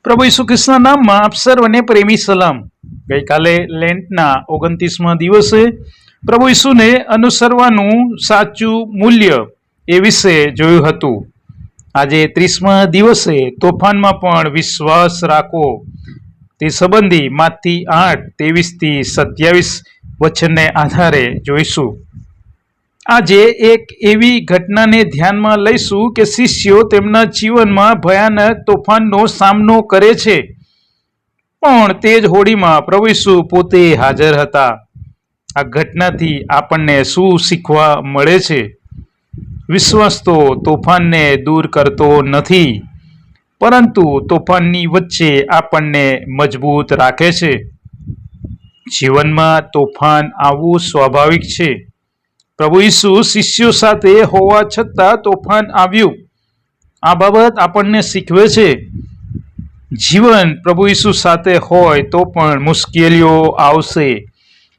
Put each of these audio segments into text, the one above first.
પ્રભુ ઈસુ ખ્રિસ્તના નામમાં આપ સર્વને પ્રેમી સલામ। ગઈકાલે લેન્ટના 29મા દિવસે પ્રભુ ઈસુને અનુસરવાનું સાચું મૂલ્ય એ વિશે જોયું હતું। આજે 30મા દિવસે તોફાનમાં પણ વિશ્વાસ રાખો તે સંબંધી માથી 8:23-27 વચનને આધારે જોઈશું। આજે એક એવી ઘટનાને ધ્યાનમાં લઈશું કે શિષ્યો તેમના જીવનમાં ભયાનક તોફાનનો સામનો કરે છે, પણ તે જ હોડીમાં પ્રભુ ઈસુ પોતે હાજર હતા। આ ઘટનાથી આપણને શું શીખવા મળે છે? વિશ્વાસ તો તોફાનને દૂર કરતો નથી, પરંતુ તોફાનની વચ્ચે આપણને મજબૂત રાખે છે। જીવનમાં તોફાન આવવું સ્વાભાવિક છે। પ્રભુ ઈસુ શિષ્યો સાથે હોવા છતાં તોફાન આવ્યું। આ બાબત આપણને શીખવે છે જીવન પ્રભુ ઈસુ સાથે હોય તો પણ મુશ્કેલીઓ આવશે,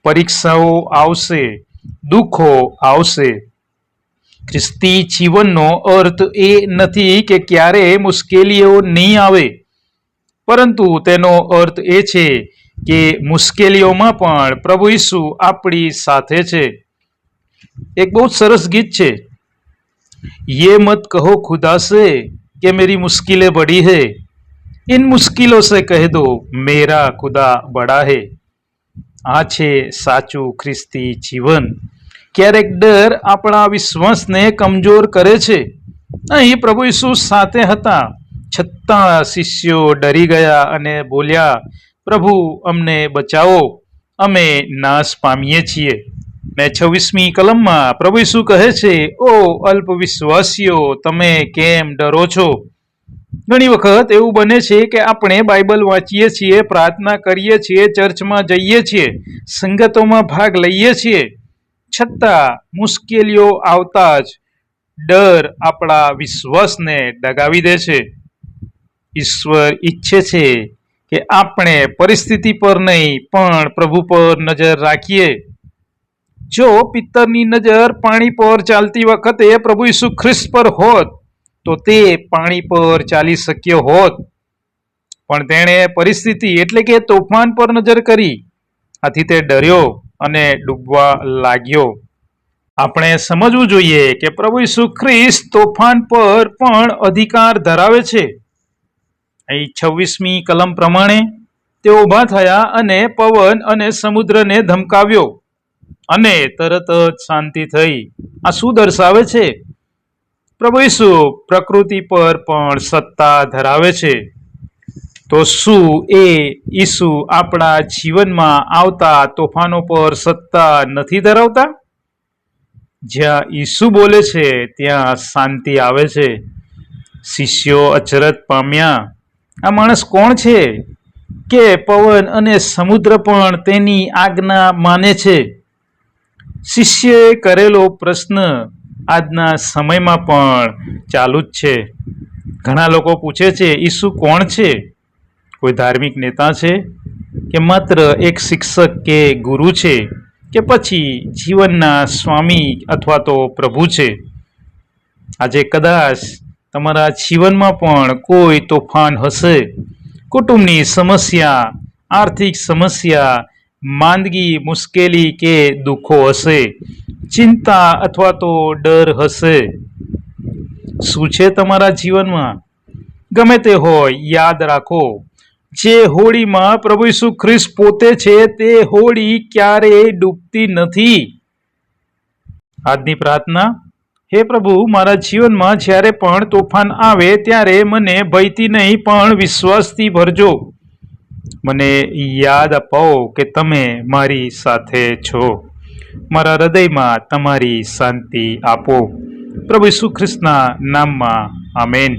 પરીક્ષાઓ આવશે, દુઃખો આવશે। ખ્રિસ્તી જીવનનો અર્થ એ નથી કે ક્યારેય મુશ્કેલીઓ નહીં આવે, પરંતુ તેનો અર્થ એ છે કે મુશ્કેલીઓમાં પણ પ્રભુ ઈસુ આપણી સાથે છે। एक बहुत सरस गीत है, ये मत कहो खुदा से कि मेरी मुश्किलें बड़ी है, इन मुश्किलों से कह दो मेरा खुदा बड़ा है। आ छे साचू ख्रिस्ती जीवन। क्यारेक डर अपना विश्वास ने कमजोर करे छे। અહીં પ્રભુ ઈસુ સાથે હતા, છતાં શિષ્યો ડરી ગયા અને બોલ્યા, પ્રભુ અમને બચાવો, અમે નાશ પામીએ છીએ। ને 26મી કલમમાં પ્રભુ ઈસુ કહે છે, ઓ અલ્પ વિશ્વાસીઓ, તમે કેમ ડરો છો? ઘણી વખત એવું બને છે કે આપણે બાઇબલ વાંચીએ છીએ, પ્રાર્થના કરીએ છીએ, ચર્ચમાં જઈએ છીએ, સંગતોમાં ભાગ લઈએ છીએ, છતાં મુશ્કેલીઓ આવતા જ ડર આપણા વિશ્વાસને ડગાવી દે છે। ઈશ્વર ઈચ્છે છે કે આપણે પરિસ્થિતિ પર નહીં પણ પ્રભુ પર નજર રાખીએ। જો પિત્તરની નજર પાણી પર ચાલતી વખતે પ્રભુ ઈસુ ખ્રિસ્ત પર હોત તો તે પાણી પર ચાલી શક્યો હોત, પણ તેણે પરિસ્થિતિ એટલે કે તોફાન પર નજર કરી, આથી તે ડર્યો અને ડૂબવા લાગ્યો। આપણે સમજવું જોઈએ કે પ્રભુ ઈસુ ખ્રિસ્ત તોફાન પર પણ અધિકાર ધરાવે છે। અહીં 26મી કલમ પ્રમાણે તેઓ ઊભા થયા અને પવન અને સમુદ્રને ધમકાવ્યો અને તરત જ શાંતિ થઈ। આ શું દર્શાવે છે? પ્રભુ ઈસુ પ્રકૃતિ પર પણ સત્તા ધરાવે છે। તો શું એ ઈસુ આપણા જીવનમાં આવતા તોફાનો પર સત્તા નથી ધરાવતા? જ્યાં ઈસુ બોલે છે ત્યાં શાંતિ આવે છે। શિષ્યો અચરજ પામ્યા, આ માણસ કોણ છે કે પવન અને સમુદ્ર પણ તેની આજ્ઞા માને છે? શિષ્યએ કરેલો પ્રશ્ન આજના સમયમાં પણ ચાલુ જ છે। ઘણા લોકો પૂછે છે, ઈસુ કોણ છે? કોઈ ધાર્મિક નેતા છે કે માત્ર એક શિક્ષક કે ગુરુ છે કે પછી જીવનના સ્વામી અથવા તો પ્રભુ છે? આજે કદાચ તમારા જીવનમાં પણ કોઈ તોફાન હશે, કુટુંબની સમસ્યા, આર્થિક સમસ્યા, માંદગી, મુશ્કેલી કે દુઃખો હશે, ચિંતા અથવા તો ડર હશે। શું છે તમારા જીવનમાં? ગમે તે હોય, યાદ રાખો, જે હોડીમાં પ્રભુ ઈસુ ખ્રિસ્ત પોતે છે તે હોડી ક્યારેય ડૂબતી નથી। આજની પ્રાર્થના, હે પ્રભુ, મારા જીવનમાં જ્યારે પણ તોફાન આવે ત્યારે મને ભયથી નહીં પણ વિશ્વાસથી ભરજો। મને યાદ અપાવો કે તમે મારી સાથે છો। મારા હૃદયમાં તમારી શાંતિ આપો। પ્રભુ ઈસુ ખ્રિસ્તના નામમાં, આમેન।